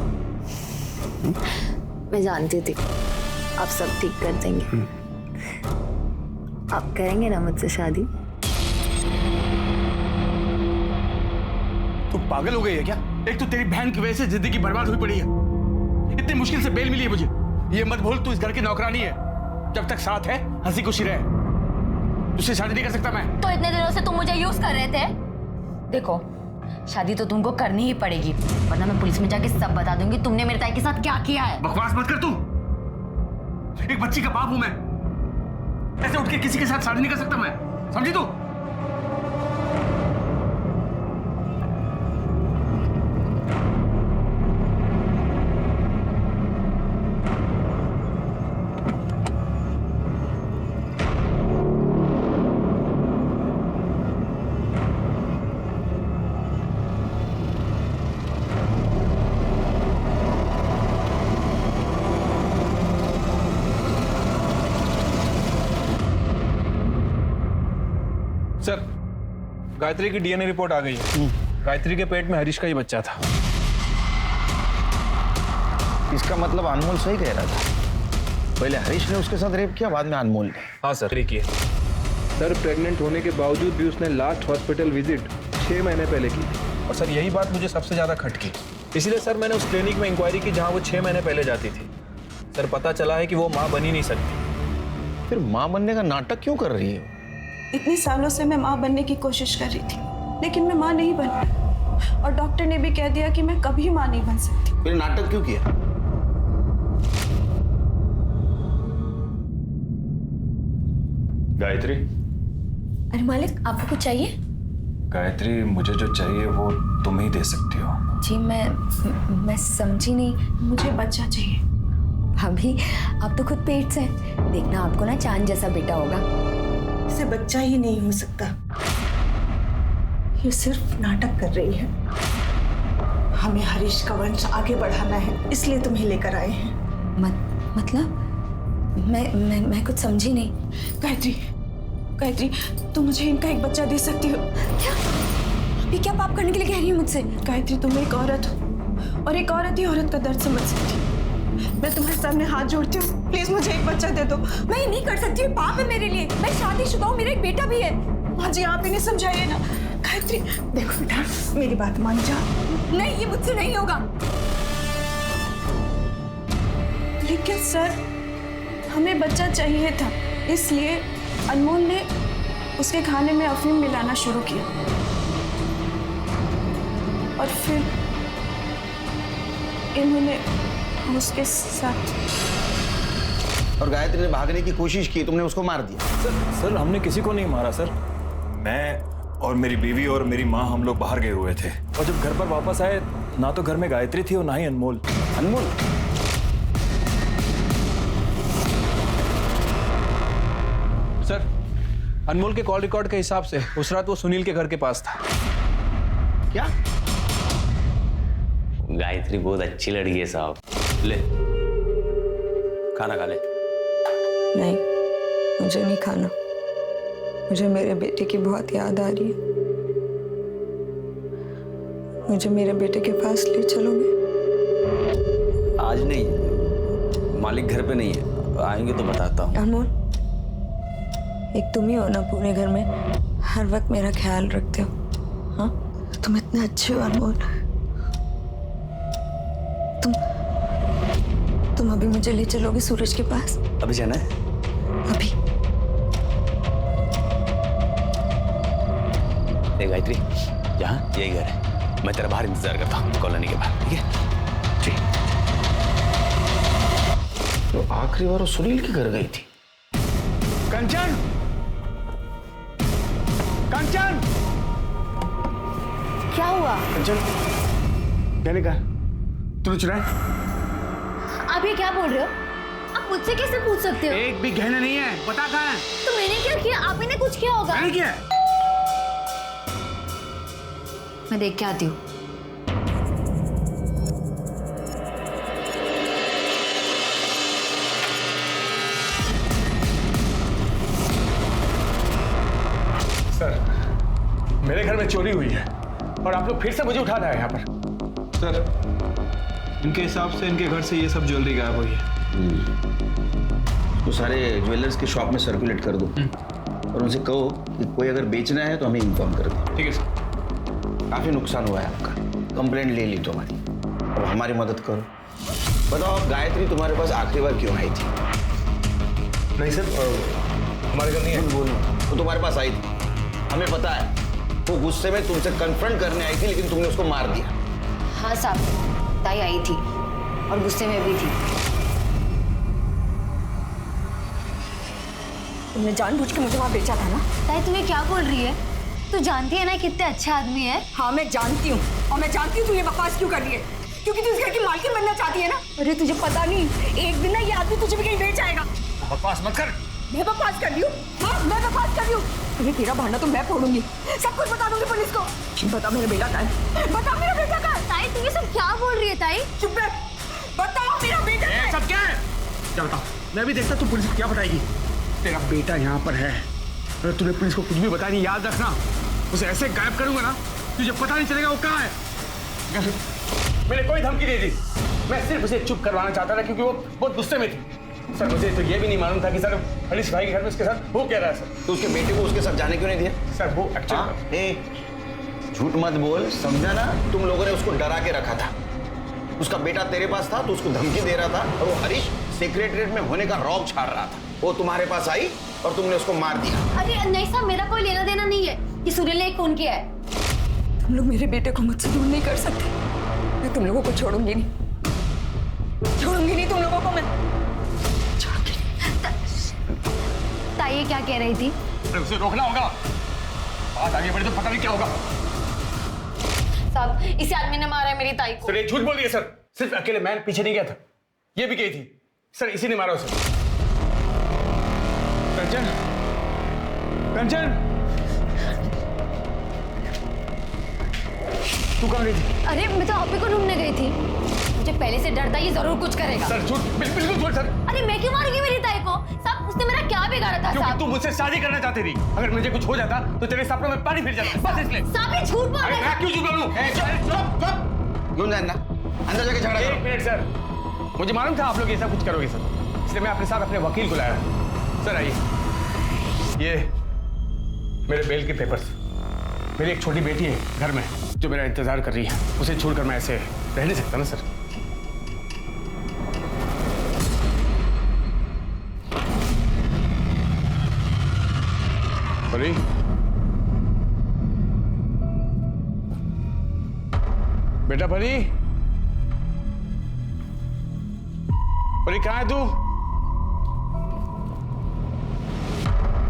Speaker 18: मैं जानती थी आप सब ठीक कर देंगे। आप करेंगे ना मुझसे शादी?
Speaker 7: तू पागल हो गई है क्या? एक तो तेरी बहन की वजह से जिंदगी बर्बाद हुई पड़ी है, इतनी मुश्किल से बेल मिली है मुझे। ये मत भूल तू इस घर की नौकरानी है, जब तक साथ है हंसी खुशी रहे। तुझसे शादी नहीं कर सकता मैं।
Speaker 16: तो इतने दिनों से तुम मुझे यूज कर रहे थे। देखो शादी तो तुमको करनी ही पड़ेगी, वरना मैं पुलिस में जाके सब बता दूंगी तुमने मेरे ताई के साथ क्या किया है।
Speaker 7: बकवास मत कर तू, एक बच्ची का बाप हूं मैं, ऐसे उठ के किसी के साथ शादी नहीं कर सकता मैं, समझी तू?
Speaker 1: सर गायत्री की डीएनए रिपोर्ट आ गई है। गायत्री के पेट में हरीश का ही बच्चा था।
Speaker 2: इसका मतलब अनमोल सही कह रहा था, पहले हरीश ने उसके साथ रेप किया, बाद में अनमोल ने।
Speaker 1: हाँ सर, ठीक है
Speaker 19: सर। प्रेग्नेंट होने के बावजूद भी उसने लास्ट हॉस्पिटल विजिट 6 महीने पहले की थी।
Speaker 1: और सर यही बात मुझे सबसे ज्यादा खटकी, इसलिए सर मैंने उस क्लिनिक में इंक्वायरी की जहां वो 6 महीने पहले जाती थी। सर पता चला है कि वो माँ बन ही नहीं सकती।
Speaker 2: फिर माँ बनने का नाटक क्यों कर रही है?
Speaker 17: इतने सालों से मैं माँ बनने की कोशिश कर रही थी, लेकिन मैं माँ नहीं बन पाई, और डॉक्टर ने भी कह दिया कि मैं कभी माँ नहीं बन सकती।
Speaker 2: फिर नाटक क्यों किया?
Speaker 12: गायत्री।
Speaker 18: अरे मालिक आपको कुछ चाहिए?
Speaker 12: गायत्री मुझे जो चाहिए वो तुम ही दे सकती हो।
Speaker 18: जी मैं समझी नहीं।
Speaker 17: मुझे बच्चा चाहिए।
Speaker 5: भाभी आप तो खुद पेट से हैं, देखना आपको ना चांद जैसा बेटा होगा।
Speaker 17: इसे बच्चा ही नहीं हो सकता, ये सिर्फ नाटक कर रही है। हमें हरीश का वंश आगे बढ़ाना है, इसलिए तुम्हें लेकर आए हैं।
Speaker 5: मतलब मैं कुछ समझी नहीं।
Speaker 17: गायत्री तुम मुझे इनका एक बच्चा दे सकती हो
Speaker 5: क्या? अभी क्या पाप करने के लिए कह रही है मुझसे?
Speaker 17: गायत्री तुम एक औरत हो, और एक औरत ही औरत का दर्द समझ सकती है। मैं तुम्हारे सामने हाथ जोड़ती हूँ, प्लीज मुझे एक बच्चा दे दो।
Speaker 15: मैं ये नहीं कर सकती, पाप है मेरे लिए। मैं शादीशुदा हूँ, मेरा एक बेटा भी है।
Speaker 17: माँ जी आप इन्हें समझाइए ना। गायत्री देखो बेटा, मेरी बात मान जा।
Speaker 15: नहीं, ये मुझसे नहीं होगा।
Speaker 17: लेकिन सर हमें बच्चा चाहिए था, इसलिए अनमोल ने उसके खाने में अफीम मिलाना शुरू किया और फिर इन्होंने उसके साथ।
Speaker 2: और गायत्री ने भागने की कोशिश की, तुमने उसको मार दिया।
Speaker 12: सर हमने किसी को नहीं मारा सर। मैं और मेरी बीवी और मेरी माँ हम लोग बाहर गए हुए थे और जब घर पर वापस आए ना तो घर में गायत्री थी और ना ही अनमोल।
Speaker 2: अनमोल?
Speaker 1: सर अनमोल के कॉल रिकॉर्ड के हिसाब से उस रात वो सुनील के घर के पास था।
Speaker 2: क्या?
Speaker 8: गायत्री बहुत अच्छी लड़की है साहब। ले खाना खा ले।
Speaker 17: नहीं, मुझे नहीं खाना। मुझे मेरे बेटे की बहुत याद आ रही है। मुझे मेरे बेटे के पास ले चलोगे?
Speaker 8: आज नहीं, मालिक घर पे नहीं है, आएंगे तो बताता हूँ।
Speaker 17: अनमोल, एक तुम ही हो ना पूरे घर में हर वक्त मेरा ख्याल रखते हो। हाँ, तुम इतने अच्छे हो अनमोल। तुम अभी मुझे ले चलोगे सूरज के पास?
Speaker 8: अभी जाना है?
Speaker 17: अभी।
Speaker 8: गायत्री, जहाँ यही घर है, मैं तेरा बाहर इंतजार करता हूँ कॉलोनी के बाहर, ठीक है? जी।
Speaker 2: तो आखिरी बार वो सुनील के घर गई थी।
Speaker 7: कंचन, कंचन,
Speaker 16: क्या हुआ?
Speaker 7: कंचन, कहने का तूने चुराया?
Speaker 16: आप ये क्या बोल रहे हो? आप मुझसे कैसे पूछ सकते हो?
Speaker 7: एक भी गहना नहीं है, बता कहाँ है?
Speaker 16: तो मैंने क्या किया? आप ही ने कुछ किया होगा।
Speaker 7: मैंने किया?
Speaker 16: मैं देख के आती हूँ।
Speaker 7: सर, मेरे घर में चोरी हुई है और आप लोग फिर से मुझे उठा रहे हैं यहाँ पर।
Speaker 1: सर इनके हिसाब से इनके घर से ये सब ज्वेलरी गायब हुई है।
Speaker 2: तो सारे ज्वेलर्स की शॉप में सर्कुलेट कर दो और उनसे कहो कि कोई अगर बेचना है तो हमें इन्फॉर्म कर दे।
Speaker 1: ठीक है सर।
Speaker 2: काफी नुकसान हुआ है आपका, कंप्लेंट ले ली तुम्हारी, अब हमारी मदद करो। बताओ गायत्री तुम्हारे पास आखिरी बार क्यों आई थी?
Speaker 7: नहीं सर, हमारे घर नहीं है।
Speaker 2: बोलो, वो तुम्हारे पास आई थी, हमें पता है। वो गुस्से में तुमसे कन्फ्रंट करने आई थी लेकिन तुमने उसको मार दिया।
Speaker 16: हाँ साहब, ताई आई थी और गुस्से में भी थी।
Speaker 17: तुमने जानबूझ के मुझे वहां बेचा था ना?
Speaker 16: ताई तुम्हें क्या बोल रही है? तू जानती है ना कितने अच्छा आदमी है।
Speaker 17: हाँ मैं जानती हूँ, और मैं जानती हूँ तू ये बकवास क्यों कर रही है, क्योंकि तू इस घर की मालकिन बनना चाहती है ना। अरे तुझे पता नहीं, एक दिन ना ये आदमी तुझे भी कहीं बेच आएगा।
Speaker 7: बकवास मत कर।
Speaker 17: मैं बकवास कर रही हूँ? हाँ मैं बकवास कर रही हूँ। अरे तेरा भांडा तो मैं फोड़ूंगी, सब कुछ बता दूंगी पुलिस को। बता मेरा बेटा कहाँ है? बता मेरा बेटा कहाँ है?
Speaker 16: ताई तुम ये सब क्या बोल रही है ताई?
Speaker 17: चुप रह, बताओ मेरा बेटा कहाँ है?
Speaker 7: सब क्या है? क्या बताओ? मैं भी देखता तू पुलिस को क्या बताएगी। तेरा बेटा यहाँ पर है, अगर तूने पुलिस को कुछ भी बताया नहीं, याद रखना उसे ऐसे गायब करूंगा ना तुझे पता नहीं चलेगा वो कहाँ है। मैंने कोई धमकी नहीं दी, मैं सिर्फ उसे चुप करवाना चाहता था क्योंकि वो बहुत गुस्से में थी। सर मुझे तो ये भी नहीं मालूम था कि सर हरीश भाई के घर में उसके साथ वो कह रहा है। सर
Speaker 2: तो उसके बेटे को उसके साथ जाने क्यों नहीं दिया?
Speaker 7: सर वो एक्चुअली
Speaker 2: झूठ मत बोल, समझा ना? तुम लोगों ने उसको डरा के रखा था। उसका बेटा तेरे पास था तो उसको धमकी दे रहा था और वो हरीश सेक्रेटरीट में होने का रौब छाड़ रहा था। वो तुम्हारे पास आई और तुमने उसको मार दिया।
Speaker 16: अरे नहीं साहब, मेरा कोई लेना देना नहीं है कि सुनील ने एक फोन किया है।
Speaker 17: तुम लोग मेरे बेटे को मुझसे दूर नहीं कर सकते। मैं तुम लोगों को छोड़ूंगी नहीं, छोड़ूंगी नहीं तुम लोगों को मैं।
Speaker 16: ताई ये क्या कह रही थी?
Speaker 7: अरे उसे रोकना होगा, बात आगे बढ़े तो पता नहीं क्या होगा।
Speaker 16: साहब इसी आदमी ने मारा है मेरी ताई को।
Speaker 7: सर ये झूठ बोल रही है सर, सिर्फ अकेले मैं पीछे नहीं गया था, ये भी गई थी। सर इसी ने मारा उसे। कंचन, कंचन, तू कहाँ गई थी?
Speaker 16: अरे मैं तो आप ही को ढूंढने गई थी, मुझे पहले से डर था ये जरूर कुछ करेगा।
Speaker 7: सर झूठ, बिल्कुल झूठ सर।
Speaker 16: अरे मैं क्यों मारूंगी मेरी ताई को? साहब उसने मेरा क्या बिगाड़ा था?
Speaker 7: क्योंकि
Speaker 16: साहब
Speaker 7: तू मुझसे शादी करना चाहती थी, अगर मुझे कुछ हो जाता तो तेरे सपनों में पानी फिर जाता, बस इसलिए।
Speaker 16: साहब ये झूठ बोल रहे हैं।
Speaker 7: मैं क्यों झूठ बोलूं?
Speaker 2: क्यों जानना? अंदर जाके झगड़ा करो।
Speaker 7: एक मिनट सर, मुझे मालूम था आप लोग ऐसा कुछ करोगे सर, इसलिए मैं अपने साथ अपने वकील को लाया। सर आइए, ये मेरे बेल के पेपर्स। मेरी एक छोटी बेटी है घर में जो मेरा इंतजार कर रही है, उसे छोड़कर मैं ऐसे रह नहीं सकता ना सर। परी, बेटा परी, परी कहाँ है तू?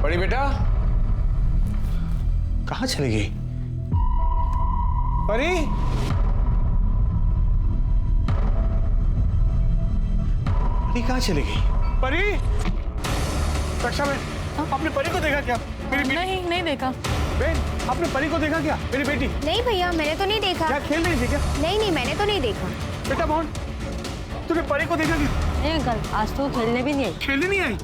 Speaker 7: परी बेटा, कहाँ चली गई? परी, परी कहाँ चली गई? परी, रक्षा बहन, आपने परी को देखा क्या? मेरी
Speaker 6: नहीं देखा।
Speaker 7: बहन, आपने परी को देखा क्या? मेरी बेटी।
Speaker 20: नहीं भैया, मैंने तो नहीं देखा।
Speaker 7: क्या खेल रही थी क्या?
Speaker 20: नहीं, मैंने तो नहीं देखा।
Speaker 7: बेटा मोहन, तूने परी को देखा क्या?
Speaker 6: नहीं अंकल, आज तो खेलने भी नहीं आई।
Speaker 7: खेलने नहीं आई?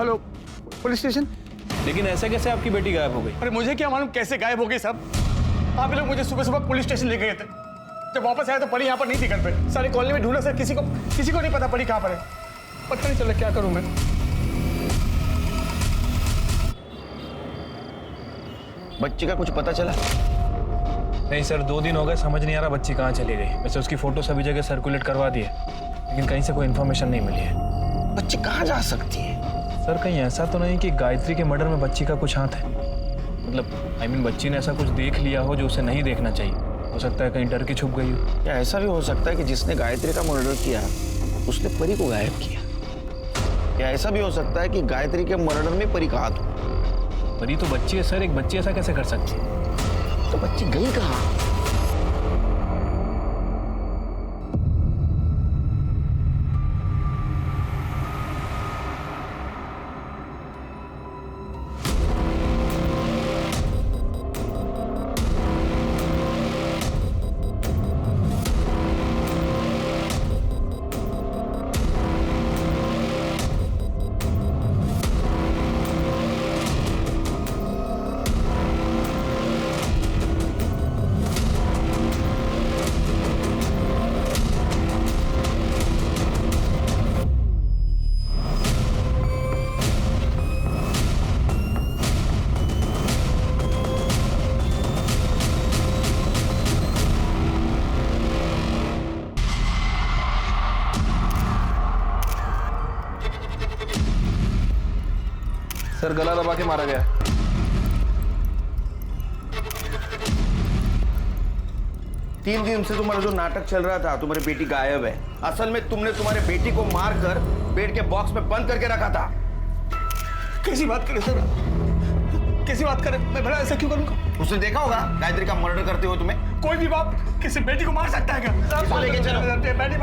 Speaker 7: Hello, police station.
Speaker 1: लेकिन ऐसे कैसे आपकी बेटी गायब हो गई?
Speaker 7: अरे मुझे क्या मालूम कैसे गायब हो गई सब। आप लोग मुझे सुबह सुबह पुलिस स्टेशन ले गए थे। जब वापस आया तो परी यहाँ पर नहीं थी घर पे। सारी कॉलोनी में ढूंढा सर, किसी को नहीं पता परी कहाँ पर है। पता नहीं चला क्या करूं मैं।
Speaker 2: बच्ची का कुछ पता चला?
Speaker 1: नहीं सर, 2 दिन हो गए, समझ नहीं आ रहा बच्ची कहाँ चली गई। वैसे उसकी फोटो सभी जगह सर्कुलेट करवा दी है, लेकिन कहीं से कोई इन्फॉर्मेशन नहीं मिली है।
Speaker 2: बच्ची कहाँ जा सकती है?
Speaker 1: सर कहीं ऐसा तो नहीं कि गायत्री के मर्डर में बच्ची का कुछ हाथ है? मतलब आई मीन बच्ची ने ऐसा कुछ देख लिया हो जो उसे नहीं देखना चाहिए। हो सकता है कहीं डर के छुप गई हो।
Speaker 2: या ऐसा भी हो सकता है कि जिसने गायत्री का मर्डर किया उसने परी को गायब किया। या ऐसा भी हो सकता है कि गायत्री के मर्डर में परी का हाथ हो।
Speaker 1: परी तो बच्ची है सर, एक बच्ची ऐसा कैसे कर सकती है?
Speaker 2: तो बच्ची गई कहाँ?
Speaker 1: सर गला दबा के मारा गया।
Speaker 2: तीन दिन से तुम्हारा जो नाटक चल रहा था, तुम्हारी बेटी गायब है। असल में तुमने तुम्हारे बेटी को मारकर बेड के बॉक्स में बंद करके रखा था।
Speaker 7: कैसी बात करे सर? कैसी बात करे? मैं भला ऐसा क्यों करूंगा?
Speaker 2: उसने देखा होगा गायत्री का मर्डर करते हुए तुम्हें।
Speaker 7: कोई भी बाप किसी बेटी को मार सकता है क्या?
Speaker 2: इसको लेके चलो,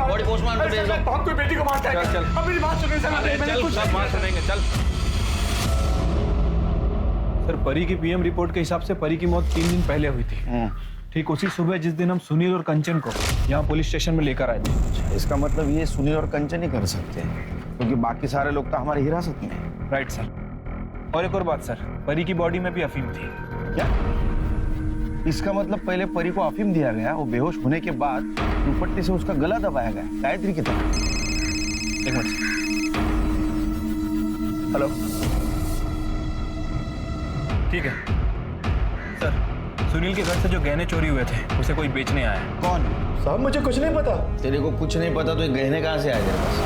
Speaker 2: बॉडी पोस्टमार्टम भेज दो।
Speaker 7: बाप कोई बेटी को मारता है?
Speaker 1: चल।
Speaker 7: अब मेरी बात सुनिए सर, मैंने कुछ
Speaker 1: सब बात सुनेंगे, चल। सर परी की पीएम रिपोर्ट के हिसाब से परी की मौत 3 दिन पहले हुई थी। ठीक उसी सुबह जिस दिन हम सुनील और कंचन को यहाँ पुलिस स्टेशन में लेकर आए थे।
Speaker 2: इसका मतलब ये सुनील और कंचन ही कर सकते हैं, क्योंकि बाकी सारे लोग तो हमारे हिरासत में हैं।
Speaker 1: Right sir. और एक और बात सर, परी की बॉडी में भी अफीम थी।
Speaker 2: क्या? इसका मतलब पहले परी को अफीम दिया गया, वो बेहोश होने के बाद दुपट्टे से उसका गला दबाया गया गायत्री की तरह।
Speaker 1: एक मिनट। हेलो, ठीक है सर। सुनील के घर से जो गहने चोरी हुए थे उसे कोई बेचने आया है।
Speaker 2: कौन?
Speaker 19: साहब मुझे कुछ नहीं पता।
Speaker 2: तेरे को कुछ नहीं पता तो ये गहने कहाँ से आए तेरे पास?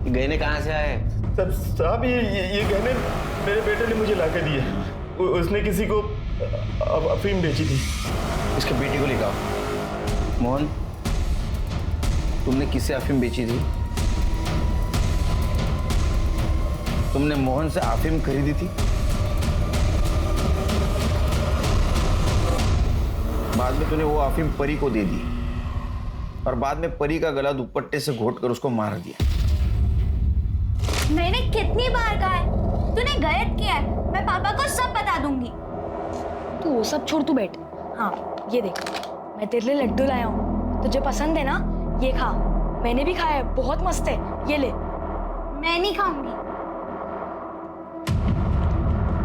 Speaker 2: ये गहने कहाँ से आए?
Speaker 19: साहब ये गहने मेरे बेटे ने मुझे लाके दिए। उसने किसी को अफीम बेची थी।
Speaker 2: इसके बेटे को लेकर आओ। मोहन, तुमने किसे अफीम बेची थी? तुमने मोहन से अफीम खरीदी थी? बाद में तूने वो अफीम परी को दे दी और बाद में परी का गला दुपट्टे से घोटकर उसको मार दिया।
Speaker 20: मैंने कितनी बार कहा है, तूने गलत किया है। मैं पापा को सब बता दूंगी।
Speaker 6: तू वो सब छोड़, तू बैठ। हाँ ये देख, मैं तेरे लिए लड्डू लाया हूँ, तुझे पसंद है ना? ये खा। मैंने भी खाया है, बहुत मस्त है, ये ले।
Speaker 20: मैं नहीं खाऊंगी।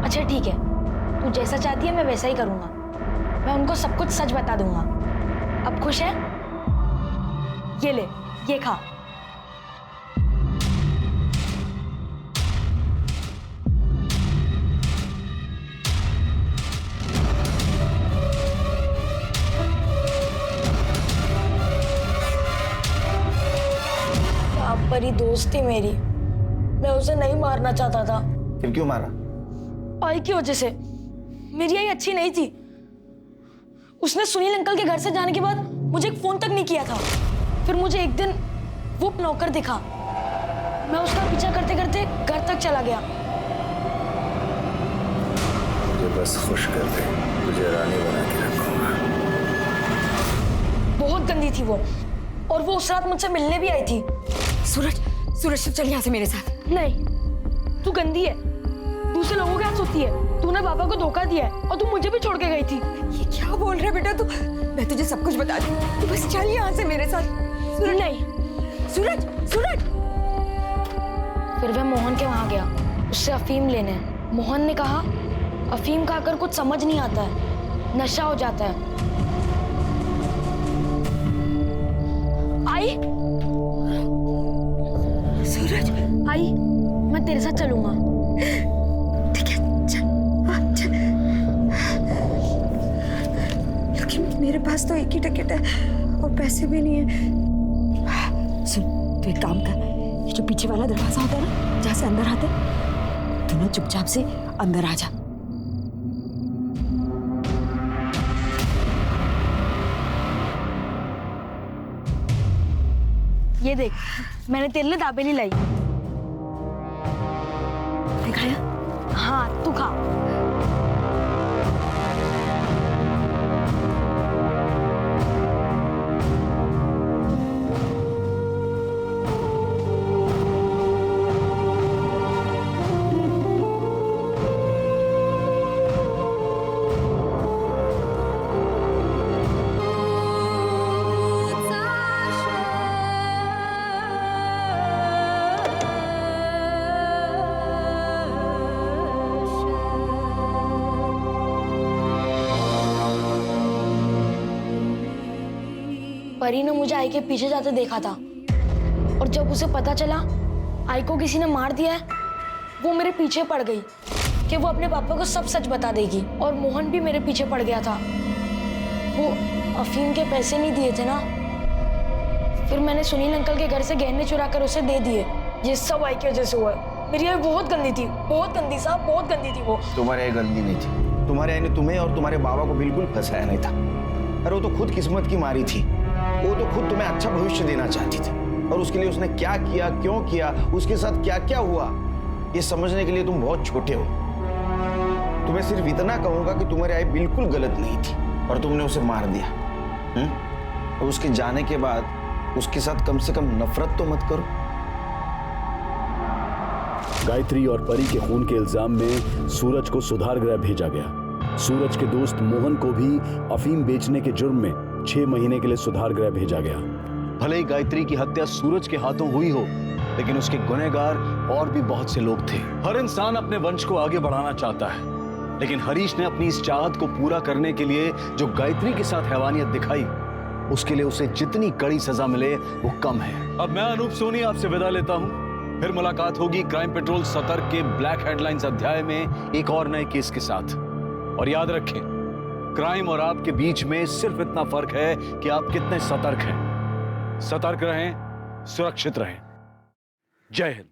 Speaker 6: अच्छा ठीक है, तू जैसा चाहती है मैं वैसा ही करूंगा। मैं उनको सब कुछ सच बता दूंगा। अब खुश है? ये ले, ये खा। क्या परी दोस्त थी मेरी, मैं उसे नहीं मारना चाहता था।
Speaker 2: फिर क्यों मारा?
Speaker 6: आई की वजह से। मेरी आई अच्छी नहीं थी। उसने सुनील अंकल के घर से जाने के बाद मुझे एक फोन तक नहीं किया था। फिर मुझे एक दिन वो नौकर दिखा। मैं उसका पीछा करते करते घर तक चला गया।
Speaker 14: मुझे बस खुश कर दे, तुझे रानी बना के रखूंगा।
Speaker 6: बहुत गंदी थी वो, और वो उस रात मुझसे मिलने भी आई थी।
Speaker 15: सूरज, सूरज चल यहाँ से मेरे साथ।
Speaker 6: नहीं, तू गंदी है, दूसरे लोगों के हाथ सोती है। तूने पापा को धोखा दिया है और तू मुझे भी छोड़ के गई थी।
Speaker 15: ये क्या बोल रहा है बेटा तू? मैं तुझे सब कुछ बता दूं, तू बस चल यहाँ से मेरे साथ। सूरज
Speaker 6: नहीं,
Speaker 15: सूरज, सूरज।
Speaker 6: फिर वह मोहन के वहां गया उससे अफीम लेने। मोहन ने कहा अफीम खाकर कुछ समझ नहीं आता है, नशा हो जाता है। आई
Speaker 15: सूरज,
Speaker 6: आई, मैं तेरे साथ चलूंगा।
Speaker 15: ठीक है, चल, हाँ, चल। लेकिन मेरे पास तो एक ही टिकट है और पैसे भी नहीं है। सुन, तू एक काम कर, ये जो पीछे वाला दरवाजा होता है ना, जहाँ से अंदर आते, तू ना चुपचाप से अंदर आ जा।
Speaker 6: ये देख, मैंने तेरे लिए दाबेली लाई।
Speaker 15: खाया?
Speaker 6: हाँ, तू खा। परी ने मुझे आई के पीछे जाते देखा था, और जब उसे पता चला आई को किसी ने मार दिया है, वो मेरे पीछे पड़ गई कि वो अपने पापा को सब सच बता देगी। और मोहन भी मेरे पीछे पड़ गया था। वो अफीम के पैसे नहीं दिए थे ना, फिर मैंने सुनील अंकल के घर से गहने चुरा कर उसे दे दिए। ये सब आई की वजह से हुआ है। मेरी आई बहुत गंदी थी, बहुत गंदी साहब, बहुत गंदी थी वो।
Speaker 2: तुम्हारी आई गंदी नहीं थी, तुम्हारे आई ने तुम्हें और तुम्हारे बाबा को बिल्कुल फंसाया नहीं था। अरे वो तो खुद किस्मत की मारी थी। वो तो खुद तुम्हें अच्छा भविष्य देना चाहती थी, और उसके लिए उसने क्या किया, क्यों किया, उसके साथ क्या क्या हुआ, ये समझने के लिए तुम बहुत छोटे हो। तुम्हें सिर्फ इतना कहूंगा कि तुम्हारी आई बिल्कुल गलत नहीं थी और तुमने उसे मार दिया। और उसके जाने के बाद उसके साथ कम से कम नफरत तो मत करो।
Speaker 9: गायत्री और परी के खून के इल्जाम में सूरज को सुधार गृह भेजा गया। सूरज के दोस्त मोहन को भी अफीम बेचने के जुर्म में 6 महीने के लिए सुधार गृह भेजा गया। भले ही गायत्री की हत्या सूरज के हाथों हुई हो, लेकिन उसके गुनहगार और भी बहुत से लोग थे। हर इंसान अपने वंश को आगे बढ़ाना चाहता है, लेकिन हरीश ने अपनी इस चाहत को पूरा करने के लिए जो गायत्री के साथ हैवानियत दिखाई, उसके लिए उसे जितनी कड़ी सजा मिले वो कम है। अब मैं अनूप सोनी आपसे विदा लेता हूं। फिर मुलाकात होगी क्राइम पेट्रोल सतर्क के ब्लैक हेडलाइंस अध्याय में एक और नए केस के साथ। और याद रखें, क्राइम और आपके बीच में सिर्फ इतना फर्क है कि आप कितने सतर्क हैं। सतर्क रहें, सुरक्षित रहें। जय हिंद।